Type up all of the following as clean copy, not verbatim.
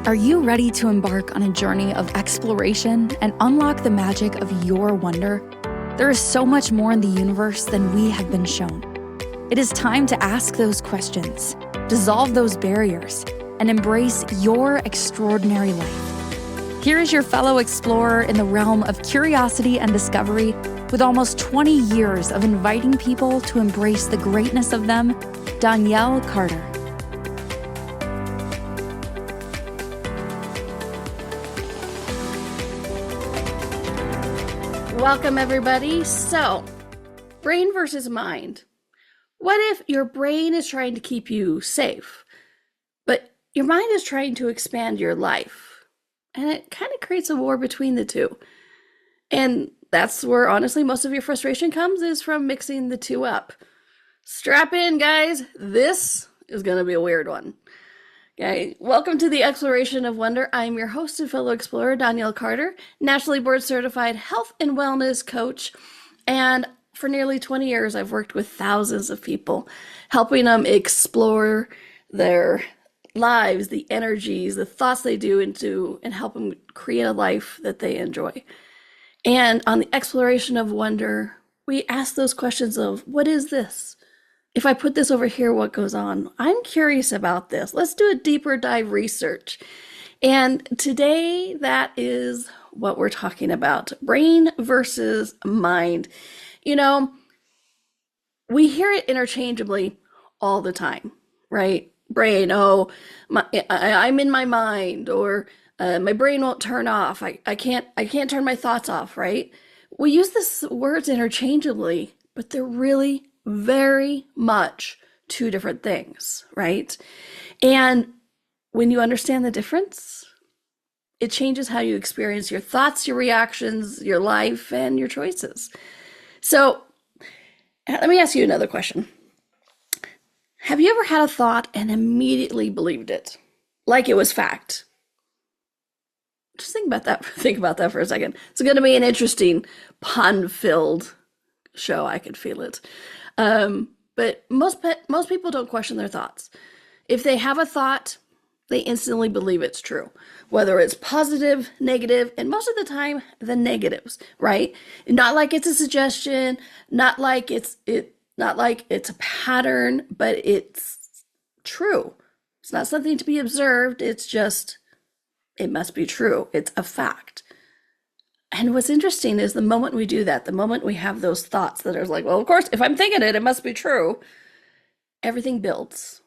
Are you ready to embark on a journey of exploration and unlock the magic of your wonder? There is so much more in the universe than we have been shown. It is time to ask those questions, dissolve those barriers, and embrace your extraordinary life. Here is your fellow explorer in the realm of curiosity and discovery, with almost 20 years of inviting people to embrace the greatness of them, Donnielle Carter. Welcome, everybody. So, brain versus mind. What if your brain is trying to keep you safe, but your mind is trying to expand your life? And it kind of creates a war between the two. And that's where, honestly, most of your frustration comes, is from mixing the two up. Strap in, guys. This is going to be a weird one. Okay, welcome to the Exploration of Wonder. I'm your host and fellow explorer, Donnielle Carter, nationally board certified health and wellness coach. And for nearly 20 years, I've worked with thousands of people, helping them explore their lives, the energies, the thoughts they do and help them create a life that they enjoy. And on the Exploration of Wonder, we ask those questions of, what is this? If I put this over here, what goes on? I'm curious about this. Let's do a deeper dive research. And today, that is what we're talking about. Brain versus mind. You know, we hear it interchangeably all the time, right? Brain, I'm in my mind, or my brain won't turn off. I can't turn my thoughts off, right? We use these words interchangeably, but they're really very much two different things, right? And when you understand the difference, it changes how you experience your thoughts, your reactions, your life, and your choices. So let me ask you another question. Have you ever had a thought and immediately believed it, like it was fact? Just think about that. Think about that for a second. It's going to be an interesting, pun-filled show. I could feel it. But most people don't question their thoughts. If they have a thought, they instantly believe it's true, whether it's positive, negative, and most of the time the negatives, right? Not like it's a suggestion, not like it's a pattern, but it's true. It's not something to be observed. It's just, it must be true. It's a fact. And what's interesting is the moment we do that, the moment we have those thoughts that are like, well, of course, if I'm thinking it, it must be true, everything builds,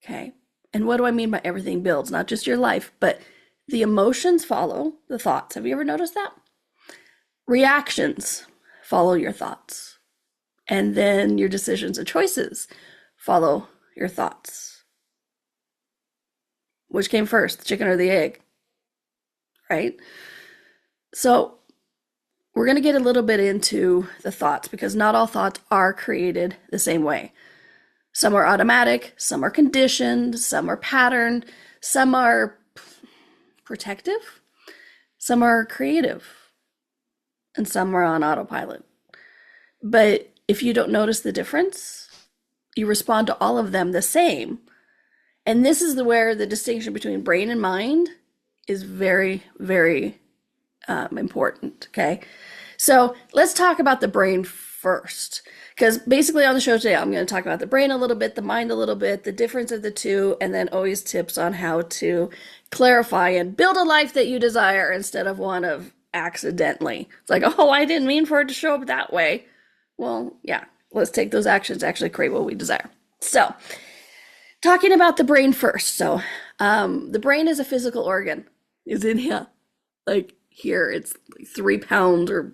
okay? And what do I mean by everything builds? Not just your life, but the emotions follow the thoughts. Have you ever noticed that? Reactions follow your thoughts. And then your decisions and choices follow your thoughts. Which came first, the chicken or the egg, right? So we're going to get a little bit into the thoughts, because not all thoughts are created the same way. Some are automatic, some are conditioned, some are patterned, some are protective, some are creative, and some are on autopilot. But if you don't notice the difference, you respond to all of them the same. And this is where the distinction between brain and mind is very, very important, okay? So let's talk about the brain first, because basically on the show today, I'm going to talk about the brain a little bit, the mind a little bit, the difference of the two, and then always tips on how to clarify and build a life that you desire instead of one of accidentally. It's like, oh, I didn't mean for it to show up that way. Well, yeah, let's take those actions to actually create what we desire. So talking about the brain first. So the brain is a physical organ. It's in here. Like, here it's like 3 pounds or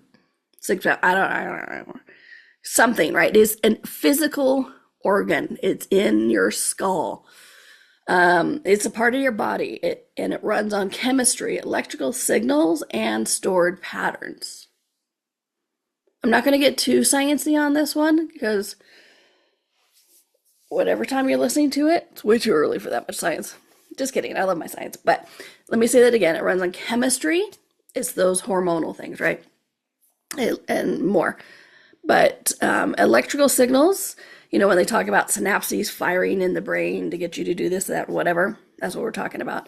6 pounds. I don't know. Something, right? It is a physical organ. It's in your skull. It's a part of your body, and it runs on chemistry, electrical signals, and stored patterns. I'm not going to get too sciencey on this one, because whatever time you're listening to it, it's way too early for that much science. Just kidding. I love my science. But let me say that again. It runs on chemistry. It's those hormonal things, right? And more. But electrical signals, you know, when they talk about synapses firing in the brain to get you to do this, that, whatever, that's what we're talking about.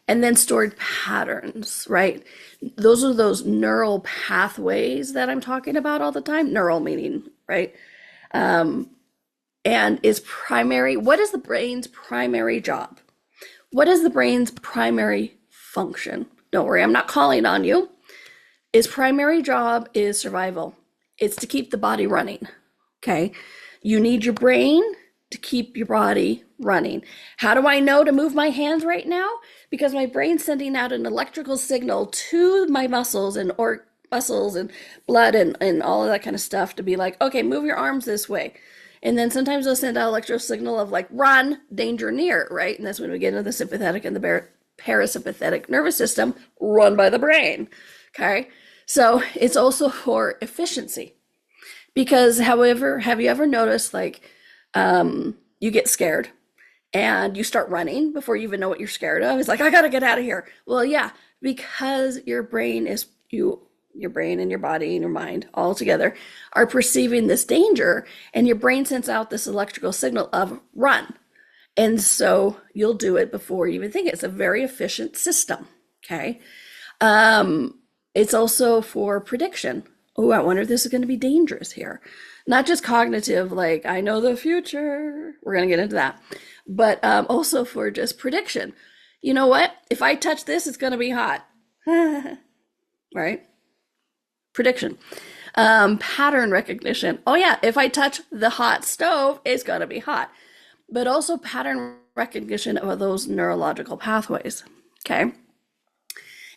and then stored patterns, right? Those are those neural pathways that I'm talking about all the time. Neural meaning, right? And is primary. What is the brain's primary job? What is the brain's primary function? Don't worry, I'm not calling on you. Its primary job is survival. It's to keep the body running. Okay. You need your brain to keep your body running. How do I know to move my hands right now? Because my brain's sending out an electrical signal to my muscles and blood and all of that kind of stuff to be like, okay, move your arms this way. And then sometimes they'll send out electrical signal of like, run, danger near, right? And that's when we get into the sympathetic and the parasympathetic nervous system run by the brain. Okay. So it's also for efficiency. Because, however, have you ever noticed like you get scared and you start running before you even know what you're scared of? It's like, I gotta get out of here. Well, yeah, because your brain and your body and your mind all together are perceiving this danger, and your brain sends out this electrical signal of run. And so you'll do it before you even think it. It's a very efficient system. Okay. It's also for prediction. Oh, I wonder if this is going to be dangerous here. Not just cognitive, like I know the future. We're going to get into that. But also for just prediction. You know what? If I touch this, it's going to be hot. Right? Prediction. Pattern recognition. Oh yeah, if I touch the hot stove, it's going to be hot. But also pattern recognition of those neurological pathways. Okay.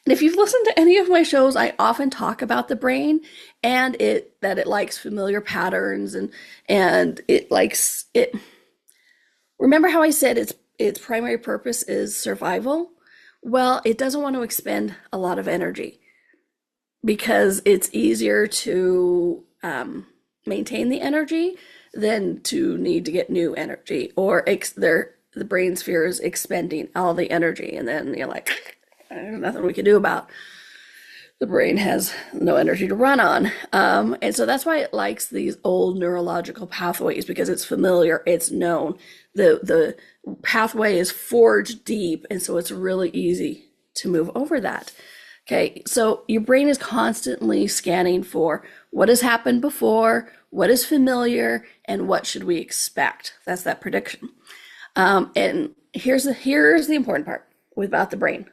And if you've listened to any of my shows, I often talk about the brain and that it likes familiar patterns and it likes it. Remember how I said its primary purpose is survival? Well, it doesn't want to expend a lot of energy because it's easier to maintain the energy than to need to get new energy, or the brain sphere is expending all the energy, and then you're like, there's nothing we can do about. The brain has no energy to run on. And so that's why it likes these old neurological pathways, because it's familiar, it's known. The pathway is forged deep, and so it's really easy to move over that. Okay, so your brain is constantly scanning for what has happened before, what is familiar, and what should we expect. That's that prediction. And here's the important part about the brain.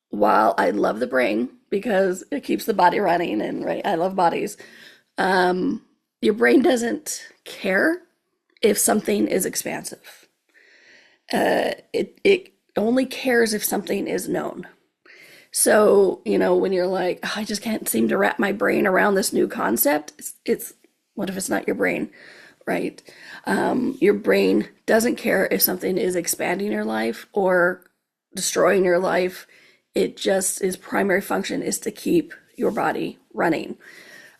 While I love the brain because it keeps the body running, and right, I love bodies, your brain doesn't care if something is expansive. It only cares if something is known. So, when you're like, oh, I just can't seem to wrap my brain around this new concept, it's what if it's not your brain, right? Your brain doesn't care if something is expanding your life or destroying your life. It just, its primary function is to keep your body running.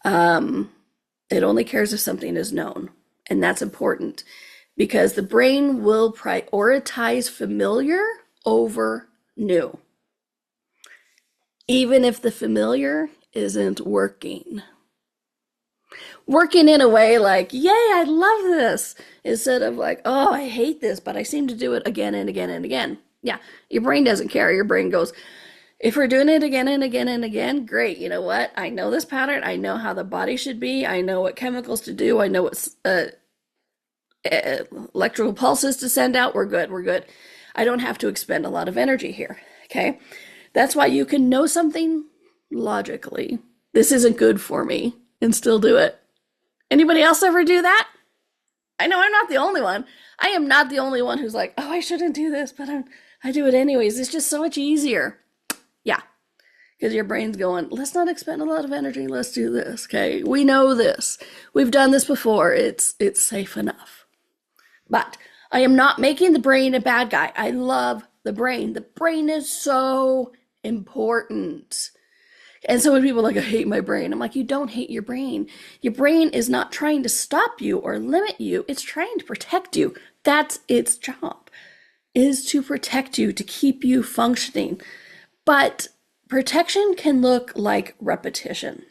It only cares if something is known. And that's important because the brain will prioritize familiar over new, even if the familiar isn't working. Working in a way like, yay, I love this, instead of like, oh, I hate this, but I seem to do it again and again and again. Yeah, your brain doesn't care. Your brain goes, if we're doing it again and again and again, great. You know what? I know this pattern. I know how the body should be. I know what chemicals to do. I know what electrical pulses to send out. We're good. We're good. I don't have to expend a lot of energy here. Okay. That's why you can know something logically. This isn't good for me, and still do it. Anybody else ever do that? I know I'm not the only one. I am not the only one who's like, oh, I shouldn't do this, but I do it anyways. It's just so much easier. Yeah, because your brain's going, let's not expend a lot of energy. Let's do this. Okay, we know this. We've done this before. It's safe enough. But I am not making the brain a bad guy. I love the brain. The brain is so important. And so when people are like, I hate my brain, I'm like, you don't hate your brain. Your brain is not trying to stop you or limit you. It's trying to protect you. That's its job, is to protect you, to keep you functioning. But protection can look like repetition.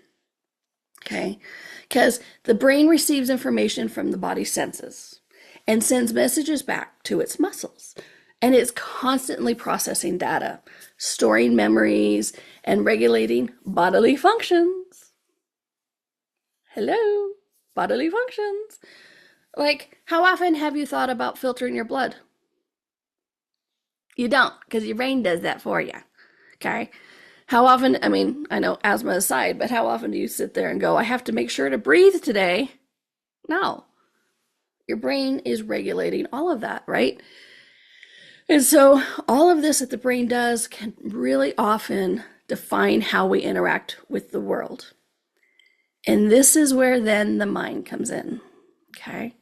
Okay? Because the brain receives information from the body's senses and sends messages back to its muscles. and it's constantly processing data, storing memories, and regulating bodily functions. Hello, bodily functions. Like, how often have you thought about filtering your blood? You don't, because your brain does that for you. Okay. How often, I mean, I know asthma aside, but how often do you sit there and go, I have to make sure to breathe today? No. Your brain is regulating all of that, right? And so all of this that the brain does can really often define how we interact with the world. And this is where then the mind comes in. Okay.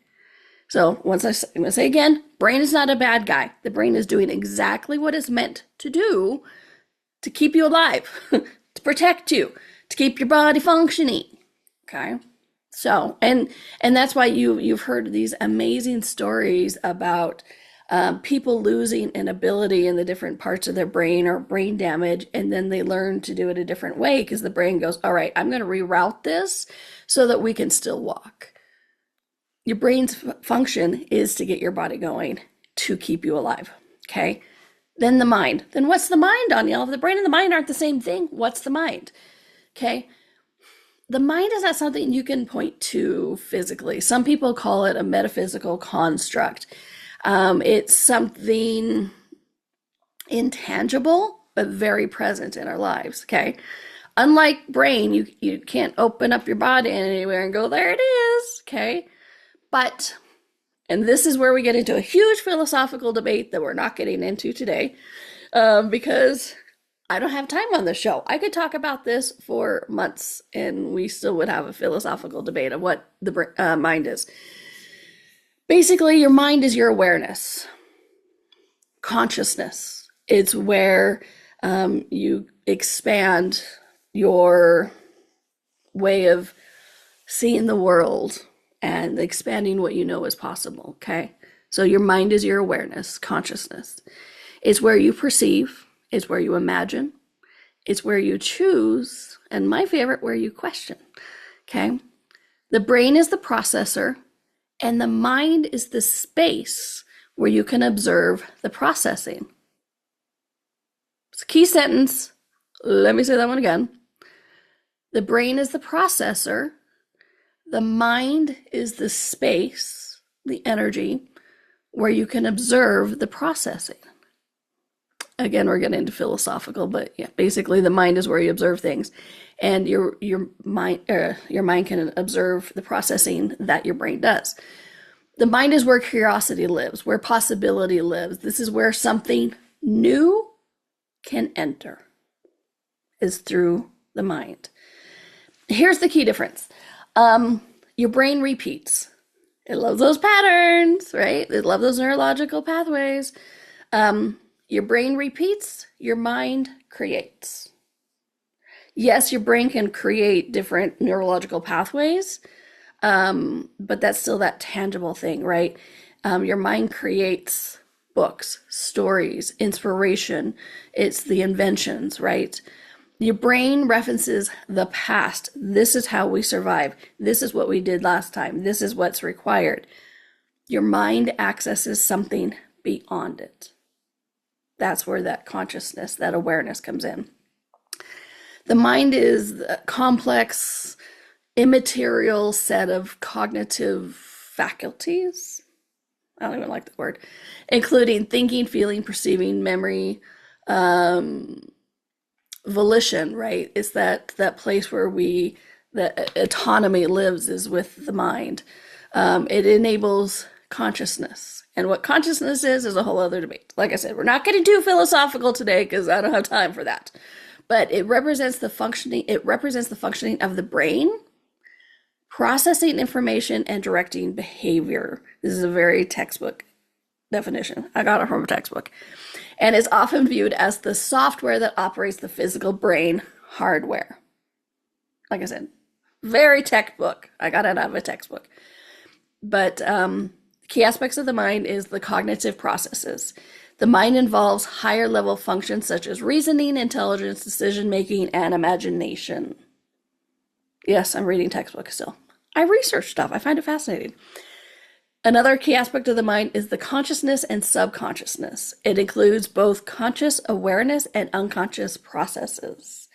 So I'm going to say again, brain is not a bad guy. The brain is doing exactly what it's meant to do to keep you alive, to protect you, to keep your body functioning. Okay. So, and that's why you've heard these amazing stories about people losing an ability in the different parts of their brain or brain damage, and then they learn to do it a different way because the brain goes, all right, I'm going to reroute this so that we can still walk. Your brain's function is to get your body going, to keep you alive, okay? Then the mind. Then what's the mind, Donnielle? If the brain and the mind aren't the same thing, what's the mind? Okay? The mind is not something you can point to physically. Some people call it a metaphysical construct. It's something intangible, but very present in our lives, okay? Unlike brain, you can't open up your body anywhere and go, there it is, okay? But, and this is where we get into a huge philosophical debate that we're not getting into today, because I don't have time on this show. I could talk about this for months and we still would have a philosophical debate of what the mind is. Basically, your mind is your awareness, consciousness. It's where you expand your way of seeing the world and expanding what you know is possible, okay? So your mind is your awareness, consciousness. It's where you perceive, it's where you imagine, it's where you choose, and my favorite, where you question, okay? The brain is the processor, and the mind is the space where you can observe the processing. It's a key sentence. Let me say that one again. The brain is the processor. The mind is the space, the energy, where you can observe the processing. Again, we're getting into philosophical, but yeah, basically the mind is where you observe things, and your mind can observe the processing that your brain does. The mind is where curiosity lives, where possibility lives. This is where something new can enter, is through the mind. Here's the key difference. Your brain repeats. It loves those patterns, right? It loves those neurological pathways. Your brain repeats, your mind creates. Yes, your brain can create different neurological pathways, but that's still that tangible thing, right? Your mind creates books, stories, inspiration. It's the inventions, right? Your brain references the past. This is how we survive. This is what we did last time. This is what's required. Your mind accesses something beyond it. That's where that consciousness, that awareness comes in. The mind is a complex, immaterial set of cognitive faculties. I don't even like the word. Including thinking, feeling, perceiving, memory, volition, right? It's that place where the autonomy lives is with the mind. It enables consciousness. And what consciousness is a whole other debate. Like I said, we're not getting too philosophical today because I don't have time for that. But it represents the functioning of the brain, processing information and directing behavior. This is a very textbook definition. I got it from a textbook. And is often viewed as the software that operates the physical brain hardware. Like I said, very textbook. I got it out of a textbook. But key aspects of the mind is the cognitive processes. The mind involves higher level functions such as reasoning, intelligence, decision making, and imagination. Yes, I'm reading textbooks still. I research stuff. I find it fascinating. Another key aspect of the mind is the consciousness and subconsciousness. It includes both conscious awareness and unconscious processes.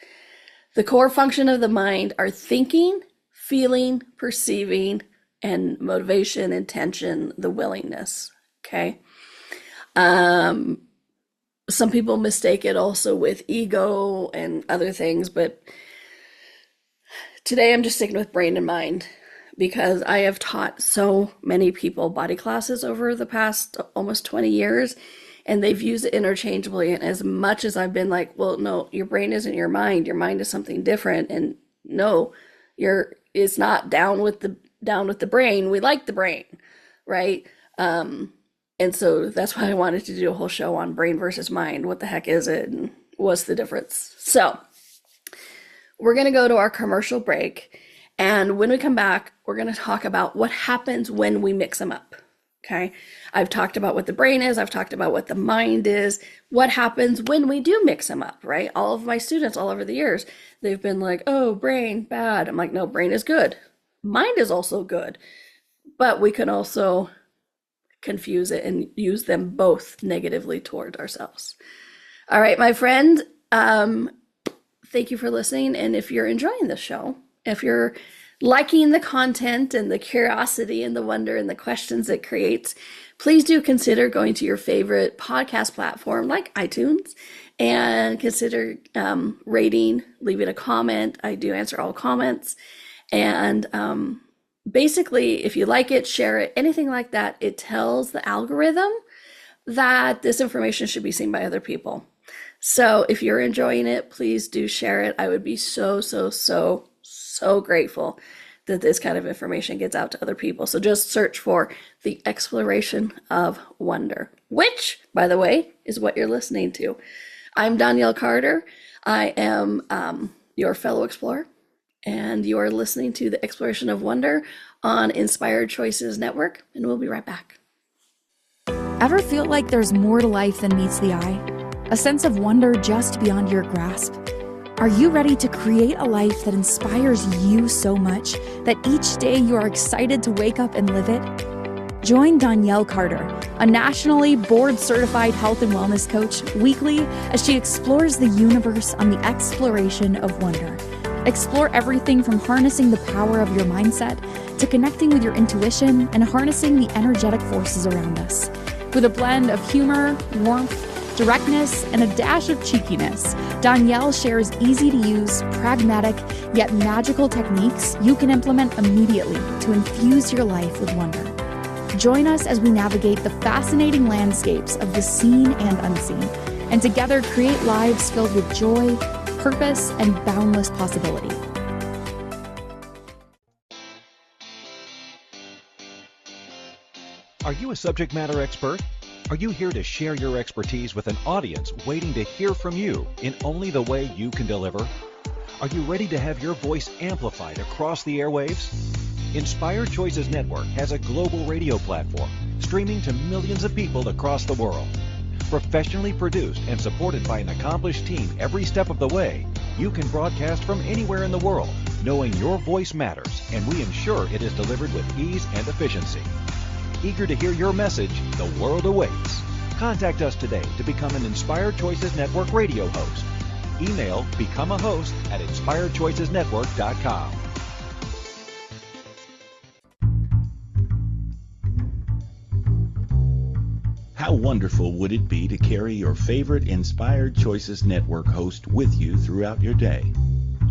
The core function of the mind are thinking, feeling, perceiving, and motivation, intention, the willingness. Okay. Some people mistake it also with ego and other things, but today I'm just sticking with brain and mind because I have taught so many people body classes over the past almost 20 years, and they've used it interchangeably. And as much as I've been like, well, no, your brain isn't your mind is something different. And no, it's not down with the brain. We like the brain, right? And so that's why I wanted to do a whole show on brain versus mind. What the heck is it? And what's the difference? So we're going to go to our commercial break. And when we come back, we're going to talk about what happens when we mix them up. Okay. I've talked about what the brain is. I've talked about what the mind is. What happens when we do mix them up, right? All of my students all over the years, they've been like, oh, brain, bad. I'm like, no, brain is good. Mind is also good. But we can also confuse it and use them both negatively toward ourselves. All right, my friend, thank you for listening. And if you're enjoying the show, if you're liking the content and the curiosity and the wonder and the questions it creates, please do consider going to your favorite podcast platform like iTunes and consider rating, leaving a comment. I do answer all comments. And basically, if you like it, share it, anything like that, it tells the algorithm that this information should be seen by other people. So if you're enjoying it, please do share it. I would be so grateful that this kind of information gets out to other people. So just search for the exploration of wonder, which, by the way, is what you're listening to. I'm Donnielle Carter. I am your fellow explorer, and you are listening to the Exploration of Wonder on Inspired Choices Network, and we'll be right back. Ever feel like there's more to life than meets the eye? A sense of wonder just beyond your grasp? Are you ready to create a life that inspires you so much that each day you are excited to wake up and live it? Join Donnielle Carter, a nationally board-certified health and wellness coach, weekly as she explores the universe on the exploration of wonder. Explore everything from harnessing the power of your mindset to connecting with your intuition and harnessing the energetic forces around us. With a blend of humor, warmth, directness, and a dash of cheekiness, Donnielle shares easy-to-use, pragmatic, yet magical techniques you can implement immediately to infuse your life with wonder. Join us as we navigate the fascinating landscapes of the seen and unseen, and together create lives filled with joy, purpose, and boundless possibility. Are you a subject matter expert? Are you here to share your expertise with an audience waiting to hear from you in only the way you can deliver? Are you ready to have your voice amplified across the airwaves? Inspired Choices Network has a global radio platform streaming to millions of people across the world. Professionally produced and supported by an accomplished team every step of the way, you can broadcast from anywhere in the world, knowing your voice matters, and we ensure it is delivered with ease and efficiency. Eager to hear your message, the world awaits. Contact us today to become an Inspired Choices Network radio host. Email becomeahost@inspiredchoicesnetwork.com. How wonderful would it be to carry your favorite Inspired Choices Network host with you throughout your day?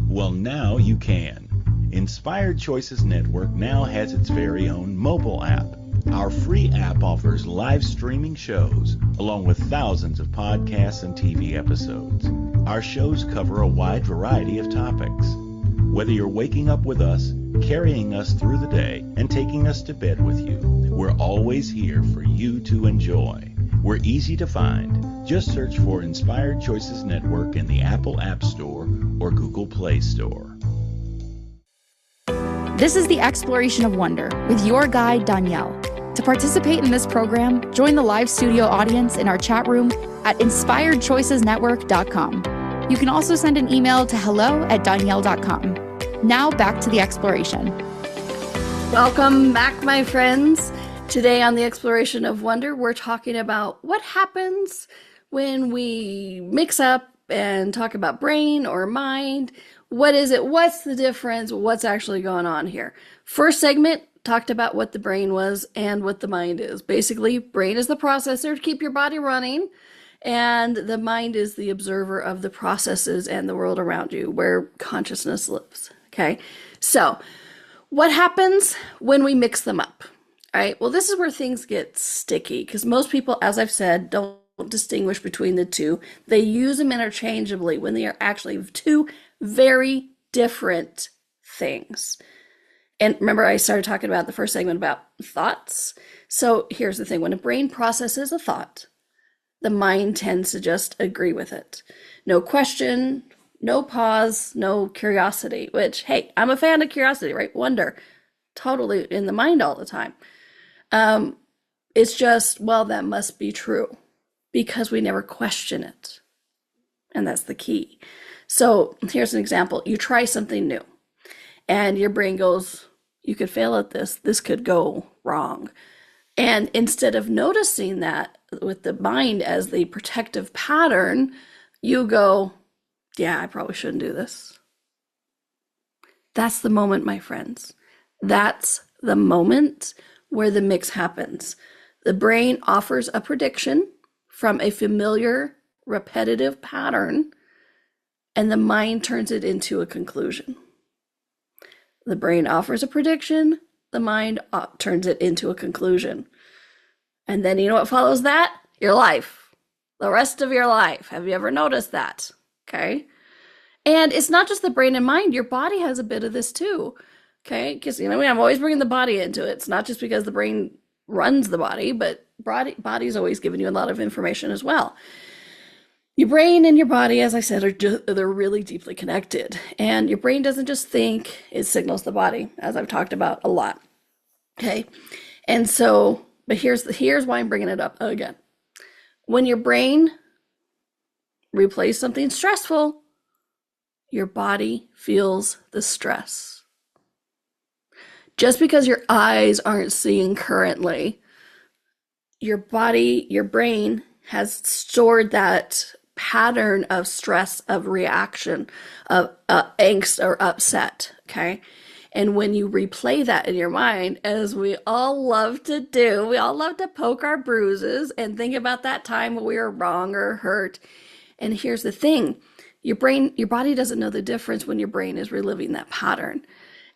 Well, now you can. Inspired Choices Network now has its very own mobile app. Our free app offers live streaming shows, along with thousands of podcasts and TV episodes. Our shows cover a wide variety of topics. Whether you're waking up with us, carrying us through the day, and taking us to bed with you, we're always here for you to enjoy. We're easy to find. Just search for Inspired Choices Network in the Apple App Store or Google Play Store. This is the Exploration of Wonder with your guide, Donnielle. To participate in this program, join the live studio audience in our chat room at inspiredchoicesnetwork.com. You can also send an email to hello@donnielle.com. Now back to the exploration. Welcome back, my friends. Today on the Exploration of Wonder, we're talking about what happens when we mix up and talk about brain or mind. What is it? What's the difference? What's actually going on here? First segment talked about what the brain was and what the mind is. Basically, brain is the processor to keep your body running, and the mind is the observer of the processes and the world around you, where consciousness lives. Okay, so what happens when we mix them up? All right, well, this is where things get sticky, because most people, as I've said, don't distinguish between the two. They use them interchangeably when they are actually two very different things. And remember, I started talking about the first segment about thoughts. So here's the thing. When a brain processes a thought, the mind tends to just agree with it. No question, no pause, no curiosity, which, hey, I'm a fan of curiosity, right? Wonder, totally in the mind all the time. It's just, well, that must be true, because we never question it. And that's the key. So here's an example. You try something new and your brain goes, you could fail at this. This could go wrong. And instead of noticing that with the mind as the protective pattern, you go, yeah, I probably shouldn't do this. That's the moment, my friends. That's the moment where the mix happens. The brain offers a prediction from a familiar, repetitive pattern, and the mind turns it into a conclusion. The brain offers a prediction, the mind turns it into a conclusion. And then you know what follows that? Your life. The rest of your life. Have you ever noticed that? Okay. And it's not just the brain and mind. Your body has a bit of this too. Okay. Because, I'm always bringing the body into it. It's not just because the brain runs the body, but body's always giving you a lot of information as well. Your brain and your body, as I said, they're really deeply connected. And your brain doesn't just think, it signals the body, as I've talked about a lot. Okay. And so, but here's why I'm bringing it up again. When your brain replays something stressful, your body feels the stress. Just because your eyes aren't seeing currently, your brain has stored that pattern of stress, of reaction, of angst or upset, okay? And when you replay that in your mind, as we all love to do, we all love to poke our bruises and think about that time when we were wrong or hurt. And here's the thing, your body doesn't know the difference when your brain is reliving that pattern.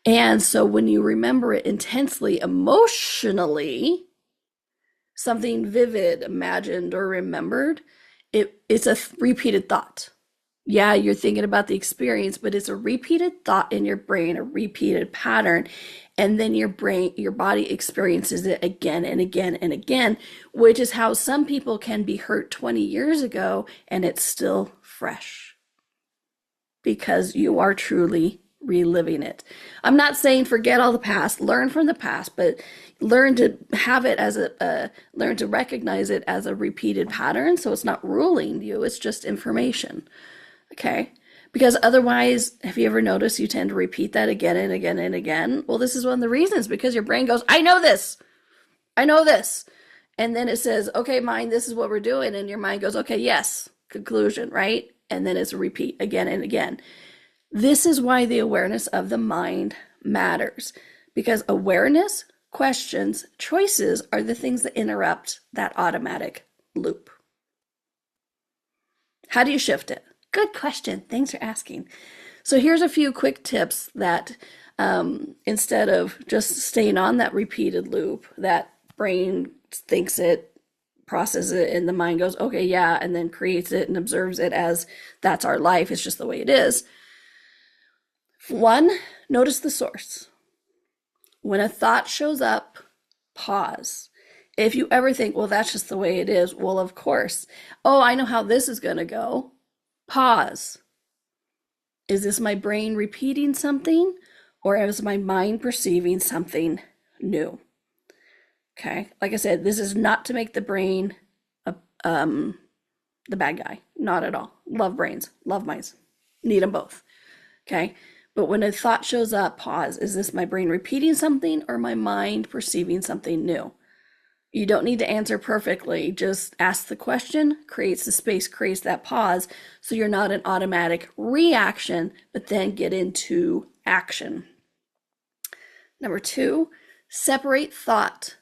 And so when you remember it intensely, emotionally, something vivid, imagined, or remembered, it's a repeated thought. Yeah, you're thinking about the experience, but it's a repeated thought in your brain, a repeated pattern. And then your body experiences it again and again and again, which is how some people can be hurt 20 years ago and it's still fresh, because you are truly reliving it. I'm not saying forget all the past, learn from the past, but learn to have it as learn to recognize it as a repeated pattern. So it's not ruling you, it's just information. Okay. Because otherwise, have you ever noticed you tend to repeat that again and again and again? Well, this is one of the reasons, because your brain goes, I know this. And then it says, okay, mind, this is what we're doing. And your mind goes, okay, yes, conclusion, right? And then it's a repeat again and again. This is why the awareness of the mind matters, because awareness, questions, choices are the things that interrupt that automatic loop. How do you shift it? Good question. Thanks for asking. So here's a few quick tips that instead of just staying on that repeated loop, that brain thinks it, processes it, and the mind goes, okay, yeah, and then creates it and observes it as that's our life. It's just the way it is. 1, notice the source. When a thought shows up, pause. If you ever think, well, that's just the way it is, well, of course. Oh, I know how this is going to go. Pause. Is this my brain repeating something, or is my mind perceiving something new? Okay, like I said, this is not to make the brain the bad guy. Not at all. Love brains, love minds. Need them both. Okay. But when a thought shows up, pause. Is this my brain repeating something or my mind perceiving something new? You don't need to answer perfectly. Just ask the question, creates the space, creates that pause, so you're not an automatic reaction, but then get into action. Number 2, separate thought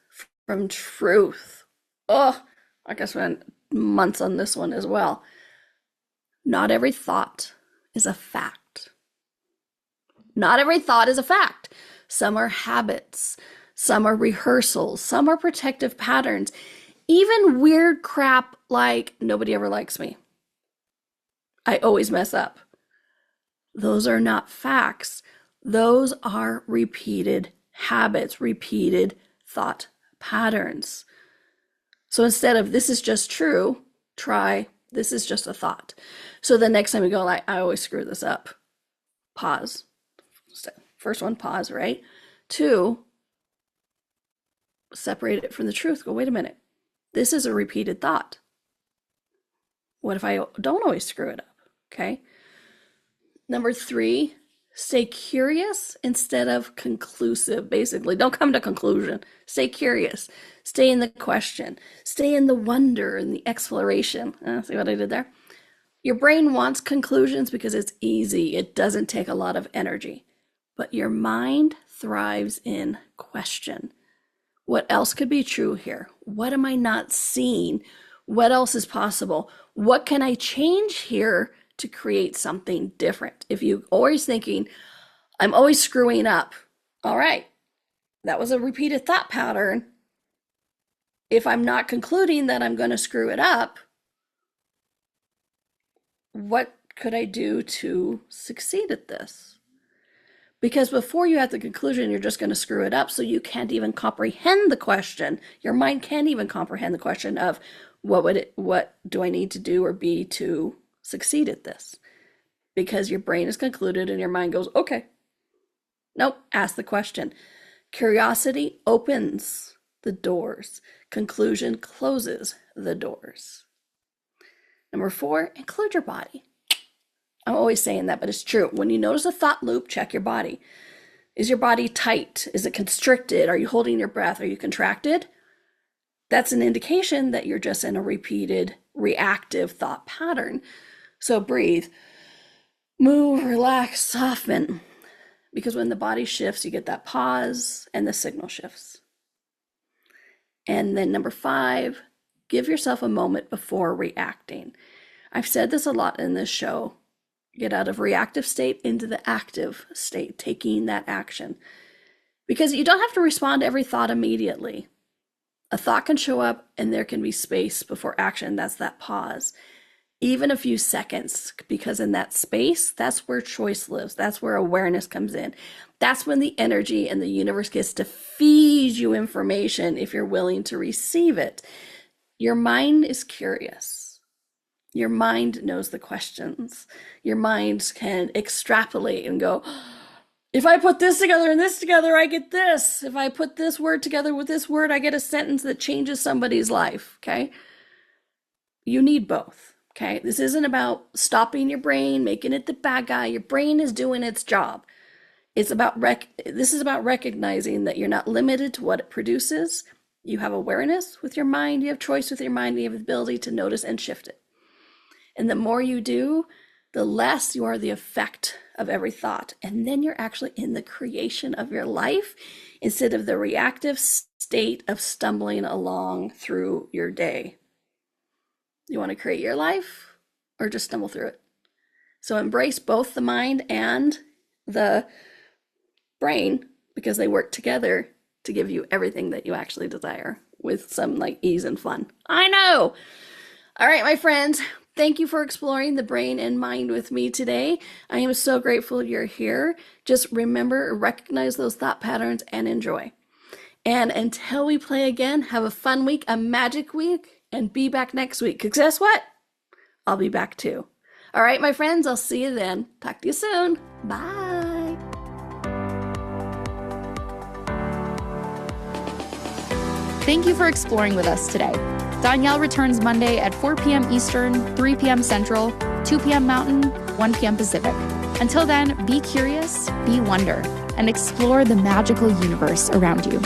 from truth. Oh, I guess I spent months on this one as well. Not every thought is a fact. Not every thought is a fact. Some are habits. Some are rehearsals. Some are protective patterns. Even weird crap like nobody ever likes me. I always mess up. Those are not facts. Those are repeated habits, repeated thought patterns. So instead of this is just true, try this is just a thought. So the next time you go like, I always screw this up. Pause. First one, pause, right? 2, separate it from the truth. Go, wait a minute. This is a repeated thought. What if I don't always screw it up? Okay. Number 3, stay curious instead of conclusive. Basically, don't come to conclusion. Stay curious. Stay in the question. Stay in the wonder and the exploration. See what I did there? Your brain wants conclusions because it's easy. It doesn't take a lot of energy. But your mind thrives in question. What else could be true here? What am I not seeing? What else is possible? What can I change here to create something different? If you're always thinking, I'm always screwing up. All right, that was a repeated thought pattern. If I'm not concluding that I'm going to screw it up, what could I do to succeed at this? Because before you have the conclusion, you're just going to screw it up, so you can't even comprehend the question. Your mind can't even comprehend the question of what do I need to do or be to succeed at this? Because your brain is concluded and your mind goes, okay. Nope, ask the question. Curiosity opens the doors. Conclusion closes the doors. Number 4, include your body. I'm always saying that, but it's true. When you notice a thought loop, check your body. Is your body tight? Is it constricted? Are you holding your breath? Are you contracted? That's an indication that you're just in a repeated reactive thought pattern. So breathe, move, relax, soften. Because when the body shifts, you get that pause and the signal shifts. And then number 5, give yourself a moment before reacting. I've said this a lot in this show. Get out of reactive state into the active state, taking that action. Because you don't have to respond to every thought immediately. A thought can show up and there can be space before action. That's that pause. Even a few seconds, because in that space, that's where choice lives. That's where awareness comes in. That's when the energy and the universe gets to feed you information if you're willing to receive it. Your mind is curious. Your mind knows the questions. Your mind can extrapolate and go, if I put this together and this together, I get this. If I put this word together with this word, I get a sentence that changes somebody's life, okay? You need both, okay? This isn't about stopping your brain, making it the bad guy. Your brain is doing its job. This is about recognizing that you're not limited to what it produces. You have awareness with your mind, you have choice with your mind, you have the ability to notice and shift it. And the more you do, the less you are the effect of every thought. And then you're actually in the creation of your life instead of the reactive state of stumbling along through your day. You want to create your life or just stumble through it? So embrace both the mind and the brain because they work together to give you everything that you actually desire with some like ease and fun. I know. All right, my friends. Thank you for exploring the brain and mind with me today. I am so grateful you're here. Just remember, recognize those thought patterns and enjoy. And until we play again, have a fun week, a magic week, and be back next week. Because guess what? I'll be back too. All right, my friends, I'll see you then. Talk to you soon. Bye. Thank you for exploring with us today. Donnielle returns Monday at 4 p.m. Eastern, 3 p.m. Central, 2 p.m. Mountain, 1 p.m. Pacific. Until then, be curious, be wonder, and explore the magical universe around you.